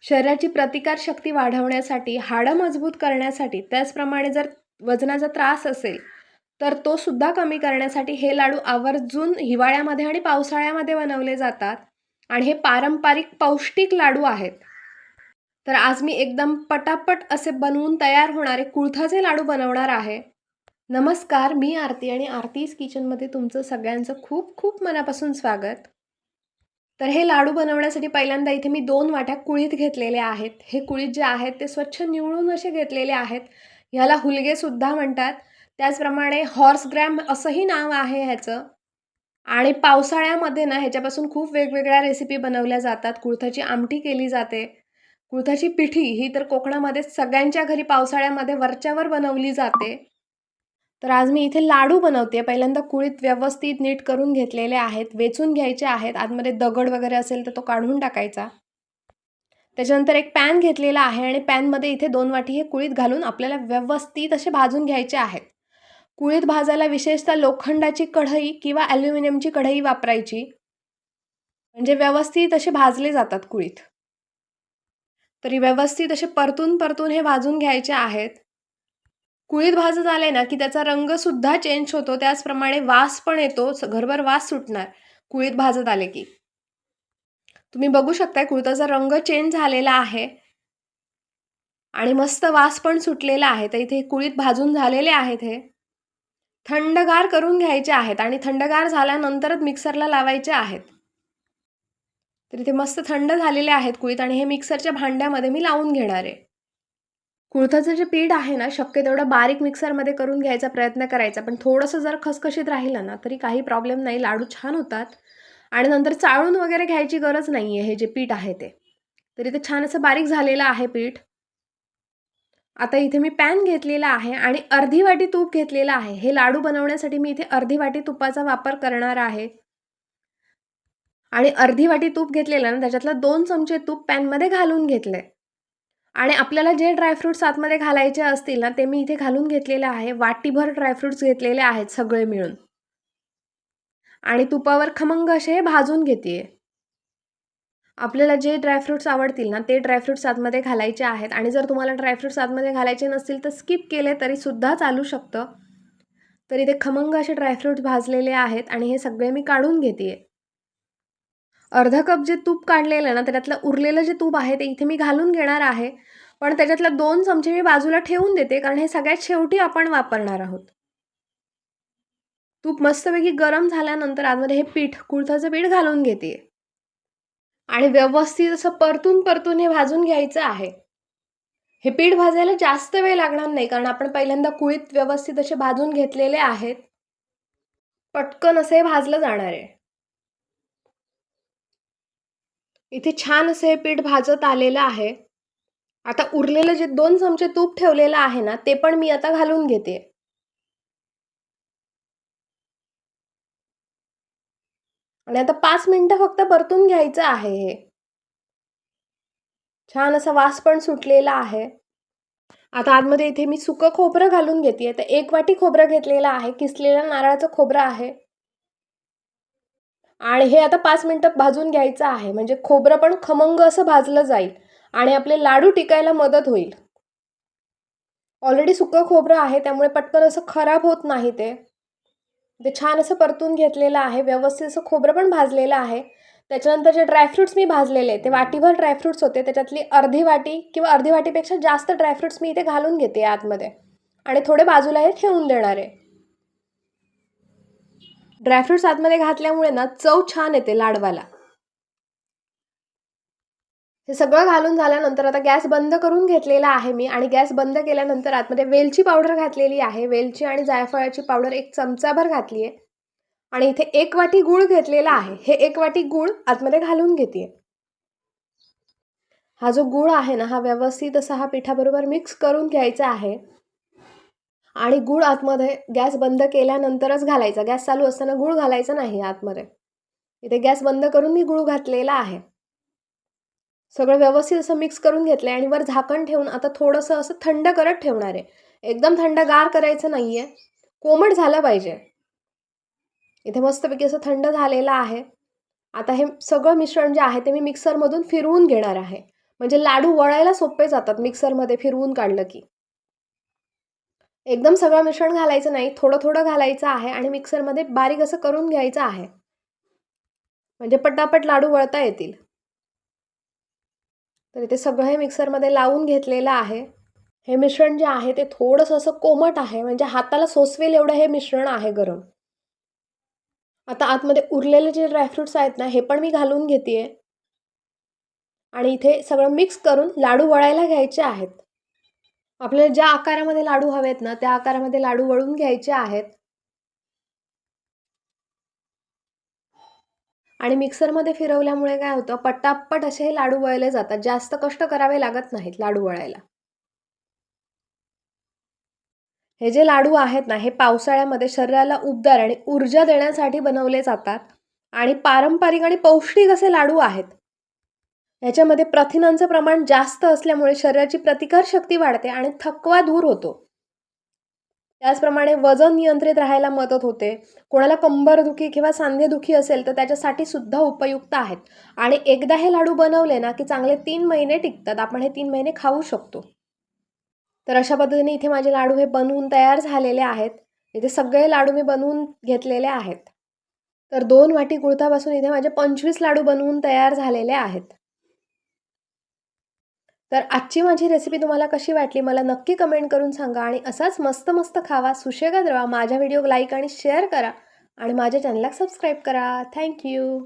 शरीराची प्रतिकारशक्ती वाढवण्यासाठी, हाडं मजबूत करण्यासाठी, त्याचप्रमाणे जर वजनाचा त्रास असेल, तर तो सुद्धा कमी करण्यासाठी हे लाडू आवर्जून हिवाळ्यामध्ये आणि पावसाळ्यामध्ये बनवले जातात आणि हे पारंपरिक पौष्टिक लाडू आहेत. तर आज मी एकदम पटापट असे बनवून तयार होणारे कुळथाचे लाडू बनवणार आहे. नमस्कार, मी आरती आणि आरतीज किचनमध्ये तुमचं सगळ्यांचं खूप खूप मनापासून स्वागत. तर हे लाडू बनवण्यासाठी पहिल्यांदा इथे मी 2 वाट्या कुळीथ घेतलेले आहेत. हे कुळीथ जे आहेत ते स्वच्छ निवळून असे घेतलेले आहेत. ह्याला हुलगेसुद्धा म्हणतात. त्याचप्रमाणे हॉर्स ग्रॅम असंही नाव आहे ह्याचं. आणि पावसाळ्यामध्ये ना ह्याच्यापासून खूप वेगवेगळ्या रेसिपी बनवल्या जातात. कुळथाची आमटी केली जाते. कुळथाची पिठी ही तर कोकणामध्ये सगळ्यांच्या घरी पावसाळ्यामध्ये वरच्यावर बनवली जाते. तर आज मी इथे लाडू बनवते. पहिल्यांदा कुळीथ व्यवस्थित नीट करून घेतलेले आहेत. वेचून घ्यायचे आहेत. आतमध्ये दगड वगैरे असेल तर तो काढून टाकायचा. त्याच्यानंतर एक पॅन घेतलेला आहे आणि पॅनमध्ये इथे 2 वाटी हे कुळीथ घालून आपल्याला व्यवस्थित असे भाजून घ्यायचे आहेत. कुळीथ भाजायला विशेषतः लोखंडाची कढई किंवा ॲल्युमिनियमची कढई वापरायची. म्हणजे व्यवस्थित असे भाजले जातात कुळीथ. तरी व्यवस्थित असे परतून हे भाजून घ्यायचे आहेत. कुळीथ भाजत आले ना की त्याचा रंगसुद्धा चेंज होतो. त्याचप्रमाणे वास पण येतो. घरभर वास सुटणार कुळीथ भाजत आले की. तुम्ही बघू शकताय कुळथाचा रंग चेंज झालेला आहे आणि मस्त वास पण सुटलेला आहे. तर इथे कुळीथ भाजून झालेले आहेत हे. थंडगार करून घ्यायचे आहेत आणि थंडगार झाल्यानंतरच मिक्सरला लावायचे आहेत. तर इथे मस्त थंड झालेले आहेत कुळीथ आणि हे मिक्सरच्या भांड्यामध्ये मी लावून घेणार आहे. कुळथाचं जे पीठ आहे ना, शक्य तेवढं बारीक मिक्सरमध्ये करून घ्यायचा प्रयत्न करायचा. पण थोडंसं जर खसखशीत राहिलं ना, तरी काही प्रॉब्लेम नाही. लाडू छान होतात आणि नंतर चाळून वगैरे घ्यायची गरज नाही आहे हे जे पीठ आहे ते. तर इथे छान असं बारीक झालेलं आहे पीठ. आता इथे मी पॅन घेतलेला आहे आणि अर्धी वाटी तूप घेतलेलं आहे. हे लाडू बनवण्यासाठी मी इथे अर्धी वाटी तुपाचा वापर करणार आहे. आणि अर्धी वाटी तूप घेतलेलं ना, त्याच्यातलं 2 चमचे तूप पॅनमध्ये घालून घेतलंय. आणि आपल्याला जे ड्रायफ्रुट्स आतमध्ये घालायचे असतील ना, ते मी इथे घालून घेतलेले आहे. वाटीभर ड्रायफ्रुट्स घेतलेले आहेत सगळे मिळून. आणि तुपावर खमंग असे भाजून घेतेय. आपल्याला जे ड्रायफ्रुट्स आवडतील ना, ते ड्रायफ्रुट्स आतमध्ये घालायचे आहेत आणि जर तुम्हाला ड्रायफ्रुट्स आतमध्ये घालायचे नसतील तर स्किप केले तरीसुद्धा चालू शकतं. तर इथे खमंग असे ड्रायफ्रुट्स भाजलेले आहेत आणि हे सगळे मी काढून घेतेय. अर्धा कप जे तूप काढलेलं ना, त्याच्यातलं उरलेलं जे तूप आहे ते इथे मी घालून घेणार आहे. पण त्याच्यातला 2 चमचे मी बाजूला ठेवून देते, कारण हे सगळ्यात शेवटी आपण वापरणार आहोत. तूप मस्तपैकी गरम झाल्यानंतर आतमध्ये हे पीठ, कुळथाचं पीठ घालून घेतेय. आणि व्यवस्थित असं परतून हे भाजून घ्यायचं आहे. हे पीठ भाजायला जास्त वेळ लागणार नाही, कारण आपण पहिल्यांदा कुळीथ व्यवस्थित असे भाजून घेतलेले आहेत. पटकन असं हे भाजलं जाणार आहे. इथे छान असं हे पीठ भाजत आलेलं आहे. आता उरलेलं जे 2 चमचे तूप ठेवलेलं आहे ना, ते पण मी आता घालून घेते. आणि आता 5 मिनिटं फक्त परतून घ्यायचं आहे हे. छान असा वास पण सुटलेला आहे. आता आतमध्ये इथे मी सुकं खोबरं घालून घेतेय. तर 1 वाटी खोबरं घेतलेलं आहे. किसलेलं नारळाचं खोबरं आहे. आणि हे आता 5 मिनिटं भाजून घ्यायचं आहे. म्हणजे खोबरं पण खमंग असं भाजलं जाईल आणि आपले लाडू टिकायला मदत होईल. ऑलरेडी सुकं खोबरं आहे, त्यामुळे पटकन असं खराब होत नाही ते. ते छान असं परतून घेतलेलं आहे. व्यवस्थित असं खोबरं पण भाजलेलं आहे. त्याच्यानंतर जे ड्रायफ्रुट्स मी भाजलेले ते वाटीभर ड्रायफ्रुट्स होते. त्याच्यातली अर्धी वाटी किंवा अर्धी वाटीपेक्षा जास्त ड्रायफ्रुट्स मी इथे घालून घेते आतमध्ये आणि थोडे बाजूला हे ठेवून देणार आहे. ड्रायफ्रुट्स आतमध्ये घातल्यामुळे ना चव छान येते लाडवाला. हे सगळं घालून झाल्यानंतर आता गॅस बंद करून घेतलेला आहे मी आणि गॅस बंद केल्यानंतर आतमध्ये वेलची पावडर घातलेली आहे. वेलची आणि जायफळाची पावडर 1 चमचाभर घातली आहे. आणि इथे 1 वाटी गूळ घेतलेला आहे. हे 1 वाटी गूळ आतमध्ये घालून घेतेय. हा जो गूळ आहे ना, हा व्यवस्थित असा हा पिठाबरोबर मिक्स करून घ्यायचा आहे. आणि गूळ आतमध्ये गॅस बंद केल्यानंतरच घालायचा. गॅस चालू असताना गूळ घालायचा नाही आतमध्ये. इथे गॅस बंद करून मी गूळ घातलेला आहे. सगळं व्यवस्थित असं मिक्स करून घेतलं आहे आणि वर झाकण ठेवून आता थोडंसं असं थंड करत ठेवणार आहे. एकदम थंडगार करायचं नाही आहे. कोमट झालं पाहिजे. इथे मस्तपैकी असं थंड झालेलं आहे. आता हे सगळं मिश्रण जे आहे ते मी मिक्सरमधून फिरवून घेणार आहे. म्हणजे लाडू वळायला सोपे जातात मिक्सरमध्ये फिरवून काढलं की. एकदम सगळं मिश्रण घालायचं नाही, थोडं थोडं घालायचं आहे आणि मिक्सरमध्ये बारीक असं करून घ्यायचं आहे, म्हणजे पटापट लाडू वळता येतील. तर इथे सगळं हे मिक्सरमध्ये लावून घेतलेलं आहे. हे मिश्रण जे आहे ते थोडंसं असं कोमट आहे, म्हणजे हाताला सोसवेल एवढं हे मिश्रण आहे गरम. आता आतमध्ये उरलेले जे ड्रायफ्रुट्स आहेत ना, हे पण मी घालून घेते आणि इथे सगळं मिक्स करून लाडू वळायला घ्यायचे आहेत. आपल्याला ज्या आकारामध्ये लाडू हवेत ना, त्या आकारामध्ये लाडू वळून घ्यायचे आहेत. आणि मिक्सरमध्ये फिरवल्यामुळे काय होतं, पटापट असे हे लाडू वळले जातात. जास्त कष्ट करावे लागत नाहीत लाडू वळायला. हे जे लाडू आहेत ना, हे पावसाळ्यामध्ये शरीराला उबदार आणि ऊर्जा देण्यासाठी बनवले जातात आणि पारंपरिक आणि पौष्टिक असे लाडू आहेत. याच्यामध्ये प्रथिनांचं प्रमाण जास्त असल्यामुळे शरीराची प्रतिकारशक्ती वाढते आणि थकवा दूर होतो. त्याचप्रमाणे वजन नियंत्रित राहायला मदत होते. कोणाला कंबरदुखी किंवा सांधेदुखी असेल तर त्याच्यासाठी सुद्धा उपयुक्त आहेत. आणि एकदा हे लाडू बनवले ना, की चांगले 3 महिने टिकतात. आपण हे 3 महिने खाऊ शकतो. तर अशा पद्धतीने इथे माझे लाडू हे बनवून तयार झालेले आहेत. इथे सगळे लाडू मी बनवून घेतलेले आहेत. तर 2 वाटी गुळापासून इथे माझे 25 लाडू बनवून तयार झालेले आहेत. तर आजची माझी रेसिपी तुम्हाला कशी वाटली मला नक्की कमेंट करून सांगा आणि असाच मस्त मस्त खावा, सुशेगात राहा. माझ्या व्हिडिओ लाईक आणि शेअर करा आणि माझ्या चॅनलला सबस्क्राईब करा. Thank you.